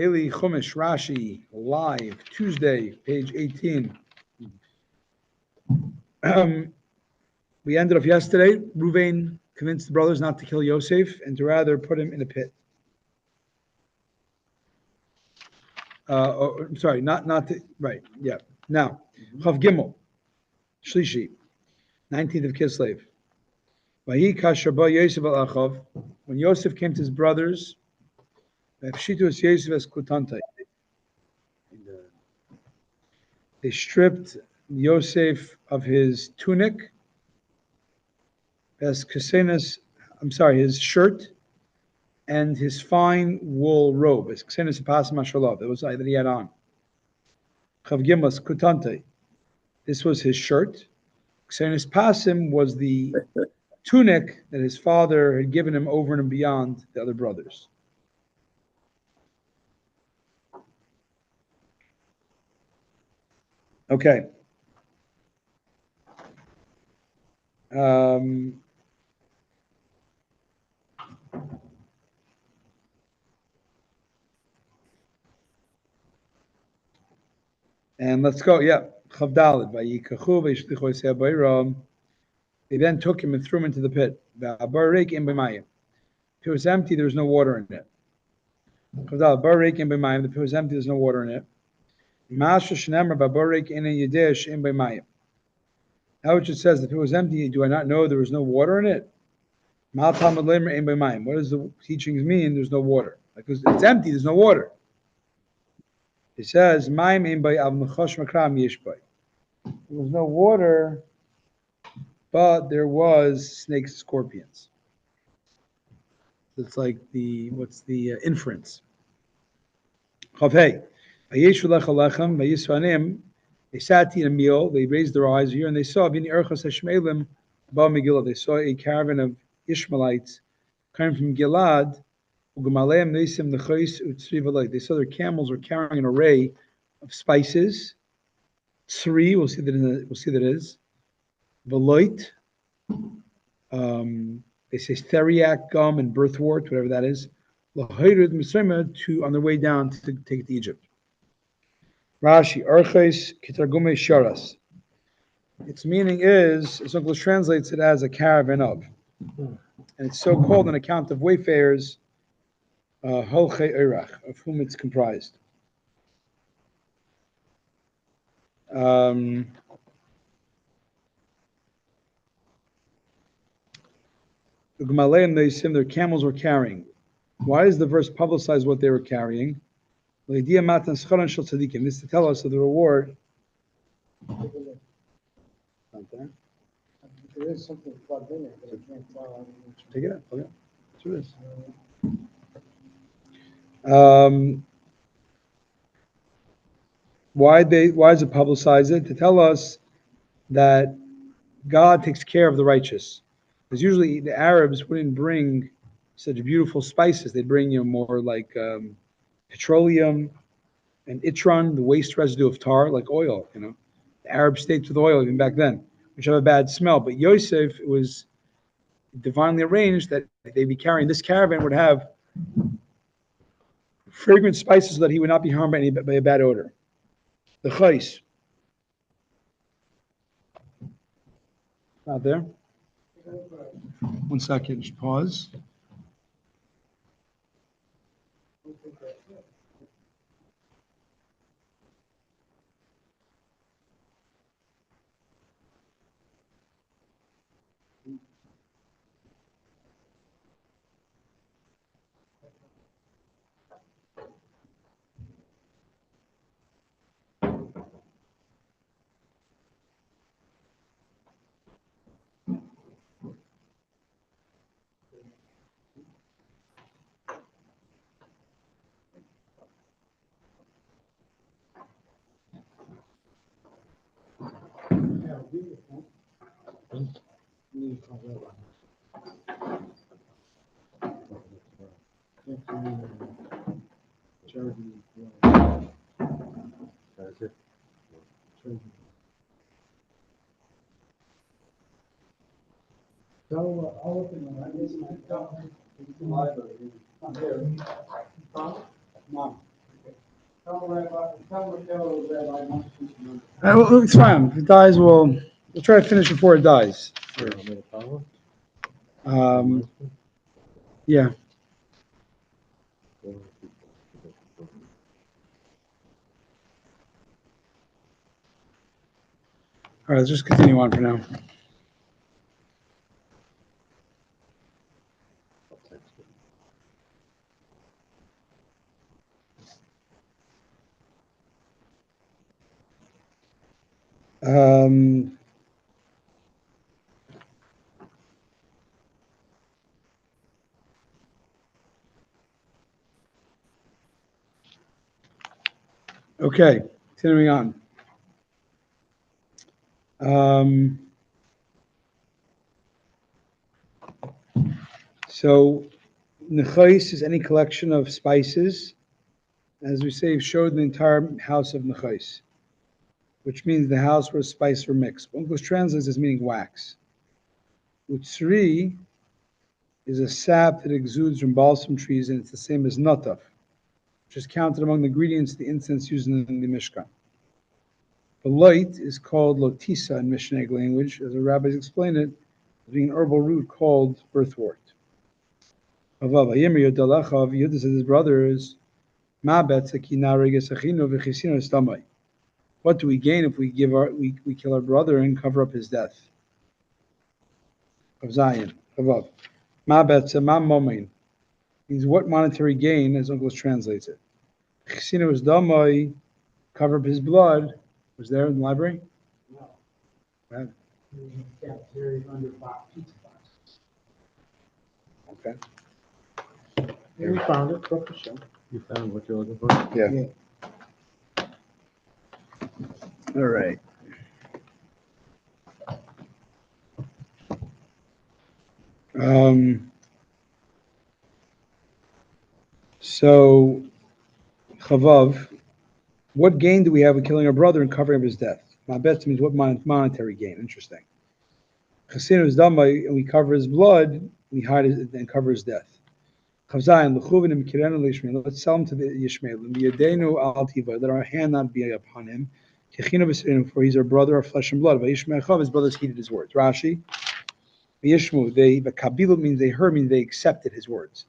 Daily Chumash Rashi live Tuesday, page 18. We ended off yesterday. Ruvain convinced the brothers not to kill Yosef and to rather put him in a pit. I'm sorry, not to, right? Yeah. Now, Chav Gimel, Shlishi, 19th of Kislev. Vahi kasher ba Yosef al Achav. When Yosef came to his brothers, Yosef es klutantay. They stripped Yosef of his tunic, his shirt, and his fine wool robe, his kasenas pas mashallah, that was that he had on. Chav Gimel kutante. This was his shirt. Kasenas pasim was the tunic that his father had given him over and beyond the other brothers. Okay. And let's go. Yeah. Chavdalid. They then took him and threw him into the pit. If it was empty, there was no water in it. The pit was empty, there's no water in it. Now which it says, the pit was empty, do I not know there was no water in it? What does the teachings mean? There's no water. Because it's empty, there's no water. It says, there was no water, but there was snakes and scorpions. It's like what's the inference? They sat to eat a meal, they raised their eyes here, and they saw they saw a caravan of Ishmaelites coming from Gilad. They saw their camels were carrying an array of spices. Tzri, we'll see that it is. Veloit, they say theriac gum and birthwort, whatever that is. On their way down to take it to Egypt. Rashi, Arches Kitargume Sharas. Its meaning is, Uncle translates it as a caravan of. And it's so called on account of wayfarers, Holche Urach, of whom it's comprised. The Gemaleim, they assume their camels were carrying. Why does the verse publicize what they were carrying? This to tell us of the reward. There is something plugged in there, but I can't tell. Take it out. Okay. That's what it is. Why does it publicize it? To tell us that God takes care of the righteous. Because usually the Arabs wouldn't bring such beautiful spices. They'd bring more like petroleum and itron, the waste residue of tar, like oil. The Arab states with oil even back then, which have a bad smell. But Yosef, it was divinely arranged that they'd be carrying, this caravan would have fragrant spices so that he would not be harmed by a bad odor. The chais. Not there? 1 second, just pause. Tell Rabbi, not to keep them. Well, it's fine. If it dies, we'll try to finish before it dies. Yeah. All right, let's just continue on for now. Um, okay, continuing on. So, nechais is any collection of spices, as we say, showed the entire house of nechais, which means the house where spices were mixed. English translates as meaning wax. Utsri is a sap that exudes from balsam trees, and it's the same as nataf, which is counted among the ingredients of the incense used in the Mishkan. The light is called lotisa in Mishnaic language, as the rabbis explain it, as being an herbal root called birthwort. Avav Ayimir Yodalachav, Yudah said his brothers, Ma betzakina regesachinu v'chisinu estamai. What do we gain if we kill our brother and cover up his death? Of Zion, Avav. Ma betza ma momin means what monetary gain, as Uncle translates it. Chisinu estamai, cover up his blood. Was there in the library? No. Right. Yeah, very under box, pizza box. Okay. Yeah, we found it, for sure. You found what you're looking for? Yeah. All right. So, Chavav, what gain do we have with killing our brother and covering up his death? Ma'betz means what monetary gain? Interesting. Chasinu is done by, and we cover his blood, we hide it and cover his death. Chavzayin, l'chuvin im kirenu l'Yishmael. Let's sell him to the Yishmael. V'yadenu al tivay. Let our hand not be upon him. Kechinu v'sirinu, for he's our brother of flesh and blood. V'yishmael chav, his brothers heeded his words. Rashi. V'yishmu, v'kabilu means they heard, means they accepted his words.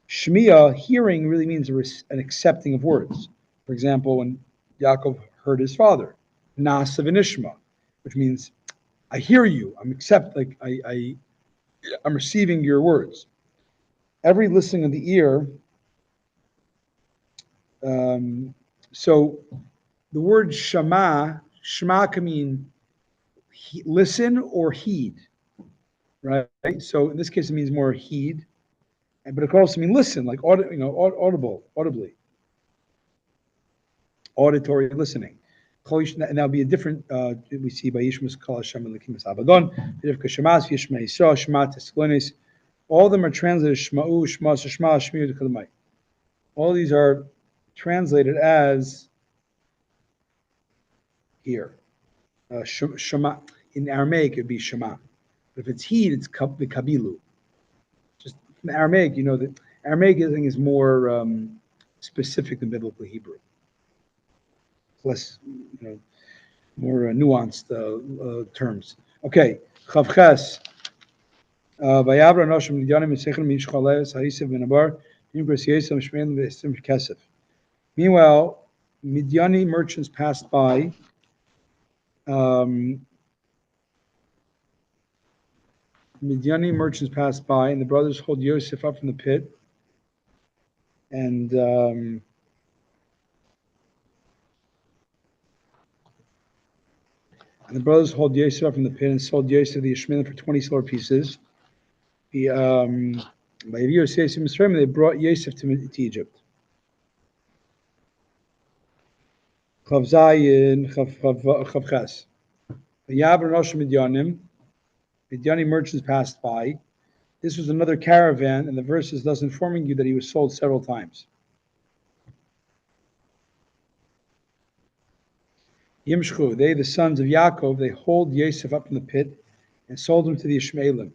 Shmiya, hearing, really means an accepting of words. For example, when Yaakov heard his father, Nasa v'nishma, which means I hear you. I'm I'm receiving your words. Every listening of the ear. So the word shema can mean listen or heed, right? So in this case, it means more heed, but it could also mean listen, like audibly, auditory listening. And that would be a different. We see by Yishmus Kol Hashem Elokim Abagon, Yivka Shemas, Yishma Yisrael, Shema Tesalonis. All of them are translated Shma'u, Shma, Shema, Shmiu, Dechalamai. All these are translated as here. Shema. In Aramaic, it would be Shema. But if it's heed, it's Kabilu. Just in Aramaic, you know that Aramaic is more specific than biblical Hebrew. Less, more nuanced terms. Okay, Chavches. Vayabra Noshim Lidyanim Misechel Mishchales Harisev Benabar Yimgras Yesem Shmeim Vesim Kesef. Meanwhile, Midiani merchants passed by. Midiani merchants passed by, and the brothers hold Yosef up from the pit, and the brothers hold Yosef up from the pit and sold Yosef the Ishmael for 20 silver pieces. They brought Yosef to Egypt. Chavches. Midiani merchants passed by. This was another caravan, and the verse is thus informing you that he was sold several times. Yimshchu, they, the sons of Yaakov, they hold Yosef up in the pit and sold him to the Ishmaelim.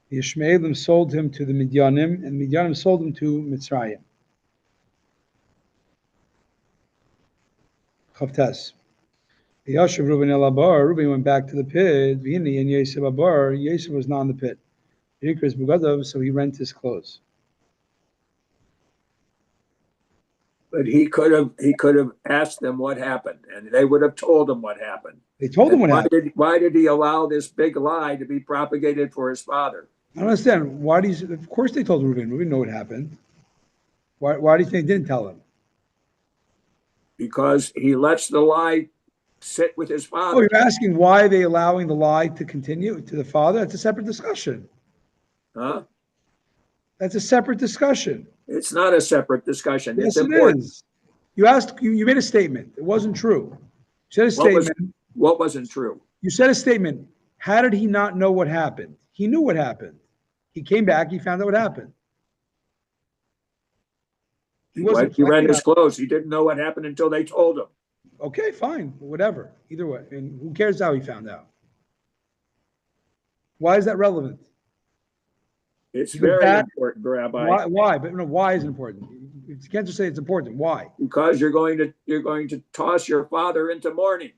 The Ishmaelim sold him to the Midianim, and the Midianim sold him to Mitzrayim. Chavtes. Yashav Reuben el Abar. Reuben went back to the pit. V'hini and Yosef Abar. Yosef was not in the pit. Yikras Bugadav, so he rent his clothes. But he could have asked them what happened, and they would have told him what happened. They told him what happened. Why did he allow this big lie to be propagated for his father? I don't understand. Why do you? Of course, they told Reuben. Reuben knew what happened. Why do you think they didn't tell him? Because he lets the lie sit with his Oh, father. you're asking why are they allowing the lie to continue to the father? That's a separate discussion. Huh? That's a separate discussion. It's not a separate discussion. Yes, It's it important. is. You asked. You made a statement. It wasn't true. You said a statement. What wasn't true? You said a statement. How did he not know what happened? He knew what happened. He came back. He found out what happened. He ran his clothes. He didn't know what happened until they told him. Okay, fine, whatever. Either way, and who cares how he found out? Why is that relevant? It's very important, Rabbi. Why? But no, why is it important? You can't just say it's important. Why? Because you're going to toss your father into mourning.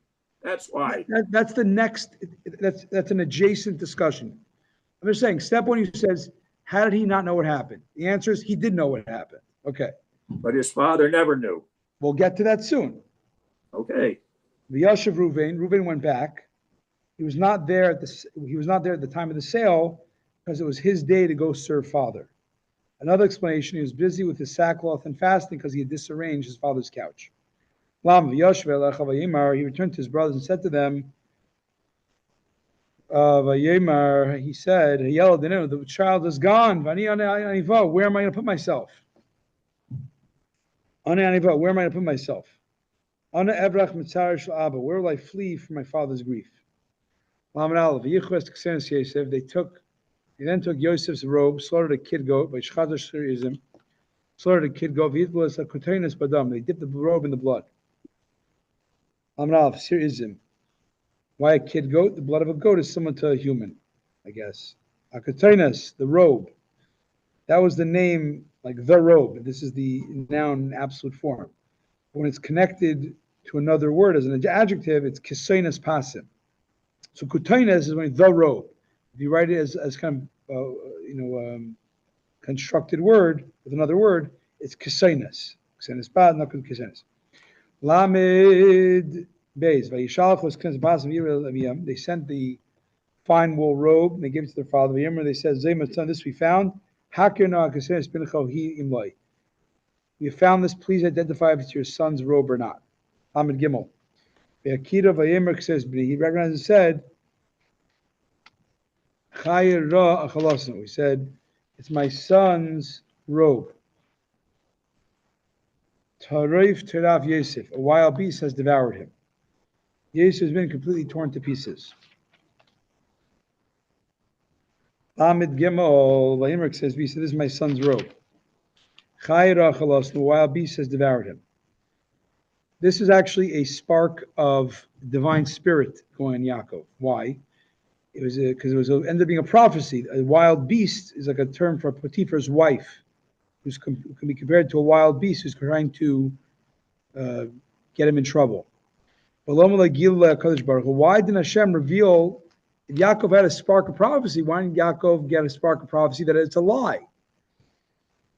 That's why. That's the next. That's an adjacent discussion. I'm just saying. Step one, he says, how did he not know what happened? The answer is he did know what happened. Okay. But his father never knew. We'll get to that soon. Okay. The Yashav Reuven went back. He was not there at the time of the sale because it was his day to go serve father. Another explanation, he was busy with his sackcloth and fasting because he had disarranged his father's couch. He returned to his brothers and said to them, he said, the child is gone. Where am I going to put myself? Where am I going to put myself? Where will I flee from my father's grief? They then took Yosef's robe, slaughtered a kid goat, they dipped the robe in the blood. Why a kid goat? The blood of a goat is similar to a human, I guess. The robe. That was the name, like the robe. This is the noun in absolute form. When it's connected to another word as an adjective, it's kisoinas pasim. So kutainas is when the robe. If you write it as kind of constructed word with another word, it's kisoinas. Kisoinas bad, not kisoinas. Lamed beis vayishalach was kisoinas basim. They sent the fine wool robe and they gave it to their father. They said, "Zayma son, this we found. Hakirna kisoinas bincho hi imloi. We found this. Please identify if it's your son's robe or not." Lamed Gimel. Akira Vayemer says, he recognized and said, we said, it's my son's robe. Tarif Teraf Yosef, a wild beast has devoured him. Yosef has been completely torn to pieces. Lamed Gimel Vayemer says, we said, this is my son's robe. The wild beast has devoured him. This is actually a spark of divine spirit going on Yaakov. Why? It was because it ended up being a prophecy. A wild beast is like a term for Potiphar's wife, who can be compared to a wild beast who's trying to get him in trouble. Why didn't Hashem reveal? If Yaakov had a spark of prophecy, why didn't Yaakov get a spark of prophecy that it's a lie?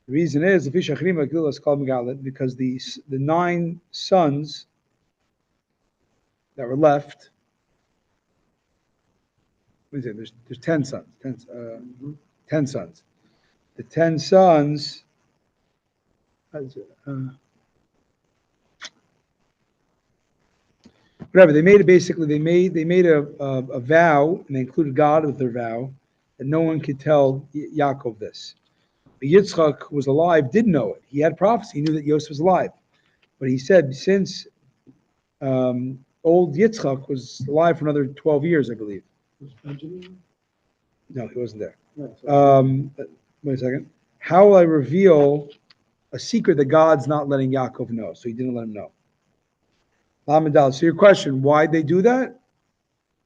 The reason is because the 9 sons that were left. There's 10 sons. 10 sons. The 10 sons. Whatever they made it. Basically, they made a vow, and they included God with their vow, that no one could tell Yaakov this. Yitzchak was alive, didn't know it. He had prophecy. He knew that Yosef was alive. But he said, since old Yitzchak was alive for another 12 years, I believe. No, he wasn't there. Wait a second. How will I reveal a secret that God's not letting Yaakov know? So he didn't let him know. So your question, why'd they do that?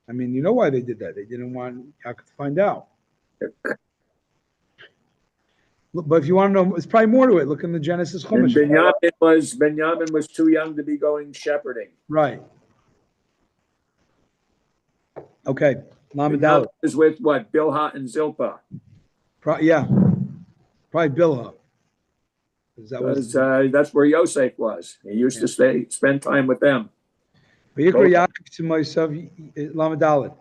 I mean, you know why they did that. They didn't want Yaakov to find out. But if you want to know, it's probably more to it. Look in the Genesis And Chumash. Benjamin was too young to be going shepherding. Right. Okay. Lamed Benjamin Dalet. was with what? Bilhah and Zilpah. Yeah. Probably Bilhah. That was Because that's where Yosef was. He used to spend time with them. Vayikra Yaakov to Moisav Lamed Dalet.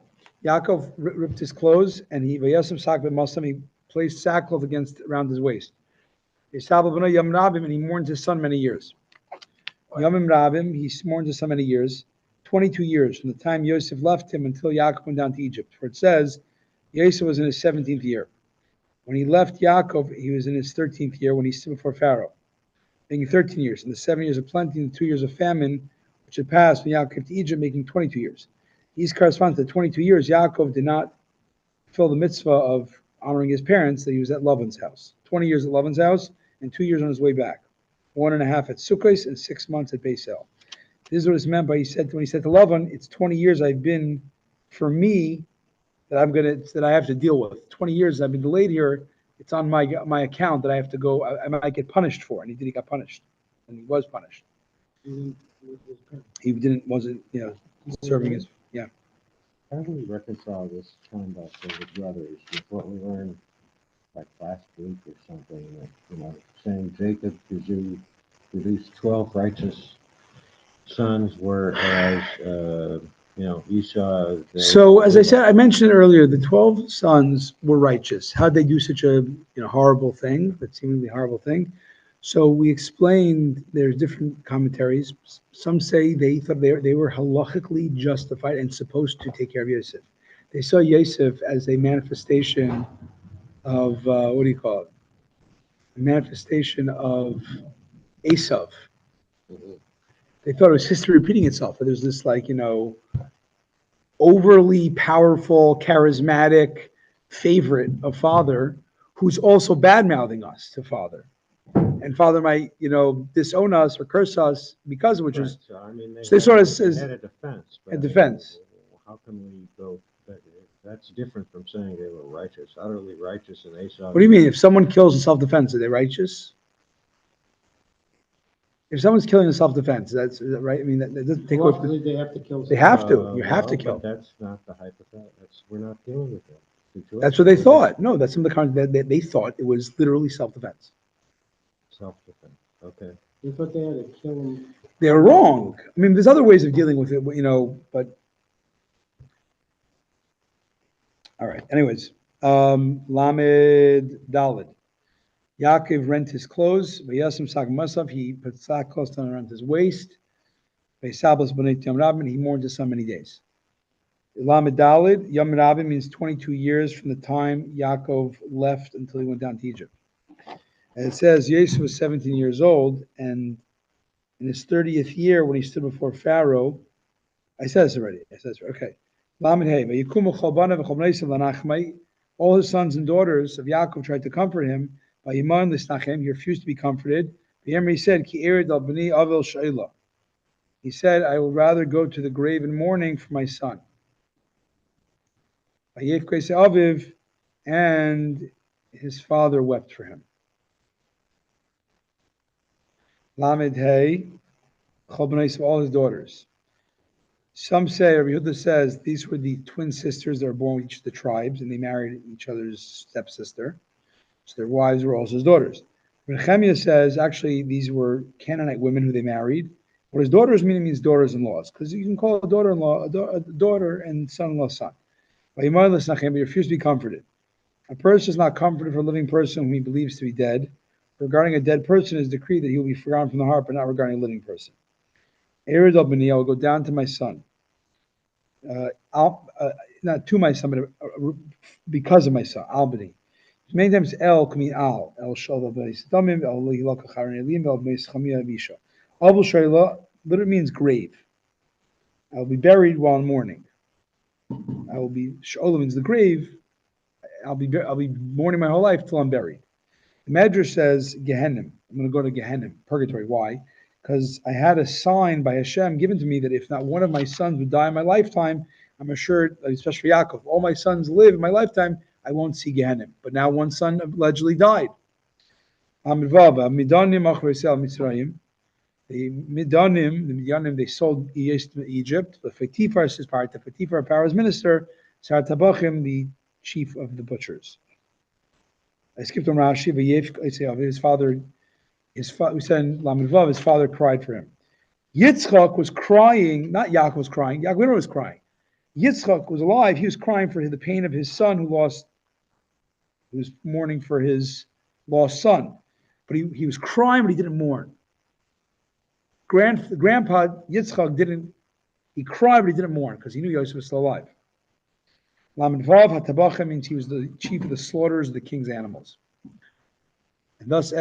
Yaakov ripped his clothes and he Vayasam Sak Masam, he placed sackcloth around his waist. Yisabel b'no Yom Rabim, and he mourned his son many years. Yomim Rabim, he mourned his son many years, 22 years from the time Yosef left him until Yaakov went down to Egypt. For it says, Yosef was in his 17th year. When he left Yaakov, he was in his 13th year when he stood before Pharaoh, making 13 years, and the 7 years of plenty and the 2 years of famine, which had passed when Yaakov came to Egypt, making 22 years. These correspond to the 22 years Yaakov did not fulfill the mitzvah of honoring his parents, that he was at Lavan's house. 20 years at Lavan's house and 2 years on his way back. 1.5 at Sukkot and 6 months at Beisel. This is what it's meant by when he said to Lavan, it's 20 years I've been for me that I have to deal with. 20 years I've been delayed here. It's on my account that I have to go. I might get punished for. And he got punished, and he was punished. He wasn't serving his. How do we reconcile this conduct of the brothers with what we learned like last week or something? That, saying Jacob produced 12 righteous sons, whereas Esau. So as I said, I mentioned earlier, the 12 sons were righteous. How'd they do such a horrible thing, that seemingly horrible thing? So we explained there's different commentaries. Some say they thought they were halachically justified and supposed to take care of Yosef. They saw Yosef as a manifestation of what do you call it? A manifestation of Esav. They thought it was history repeating itself. But there's this overly powerful, charismatic favorite of father who's also bad-mouthing us to father. And father might, disown us or curse us because of which is. So, they sort of says had a defense. A defense. How can we go? That's different from saying they were righteous, utterly righteous, and Esau. What do you mean? If someone kills in self-defense, are they righteous? If someone's killing in self-defense, is that right? I mean, that doesn't take away. They have to kill. They have to. You have to kill. But that's not the hypothetical. We're not dealing with that. That's what they thought. No, that's some of the kind that they thought it was literally self-defense. Self-defense. Okay. They thought they had to kill him. They were wrong. I mean, there's other ways of dealing with it, but. All right. Anyways, Lamed Daled. Yaakov rent his clothes. Vayasim Sak Masav. He put sackcloth on around his waist. Vaysabas B'nei Yom Rabin. He mourned his son many days. Lamed Daled. Yom Rabin means 22 years from the time Yaakov left until he went down to Egypt. And it says Yosef was 17 years old, and in his 30th year, when he stood before Pharaoh, I said this already. Okay. All his sons and daughters of Yaakov tried to comfort him. He refused to be comforted. He said, he said, I will rather go to the grave in mourning for my son. And his father wept for him. Lamed Hey, of all his daughters. Some say, Rabbi Yehuda says, these were the twin sisters that were born with each of the tribes, and they married each other's stepsister. So their wives were also his daughters. Nehemiah says, actually, these were Canaanite women who they married. What his daughters means daughters-in-laws, because you can call a daughter-in-law a daughter and son-in-law son. But he refused to be comforted. A person is not comforted for a living person whom he believes to be dead. Regarding a dead person, it is decreed that he will be forgotten from the heart, but not regarding a living person. I will go down to my son. Not to my son, but because of my son, Albany. Many times El can mean Al. El Shalva Beis Damim, El Lihilak Charin Elim, El Beis Chamia Avisha. Abul Shayla literally means grave. I will be buried while in mourning. I will be Shola means the grave. I'll be mourning my whole life till I'm buried. The Medrash says Gehenim. I'm going to go to Gehenim, purgatory. Why? Because I had a sign by Hashem given to me that if not one of my sons would die in my lifetime, I'm assured, especially for Yaakov, all my sons live in my lifetime, I won't see Gehenim. But now one son allegedly died. Amid Vav, Midanim Achar Yisrael Mitzrayim. The Midanim, they sold East to Egypt. The Fetifar is his part. The Fetifar, Pharaoh's minister, Sartabachim, the chief of the butchers. I skipped on Rashi. His father, we said in Lamed Vav, his father cried for him. Yitzchak was crying, not Yaakov was crying. Yaakov was crying. Yitzchak was alive. He was crying for the pain of his son who was mourning for his lost son. But he was crying, but he didn't mourn. Grandpa Yitzchak he cried, but he didn't mourn because he knew Yosef was still alive. Lamed Vav HaTabachim means he was the chief of the slaughters of the king's animals. And thus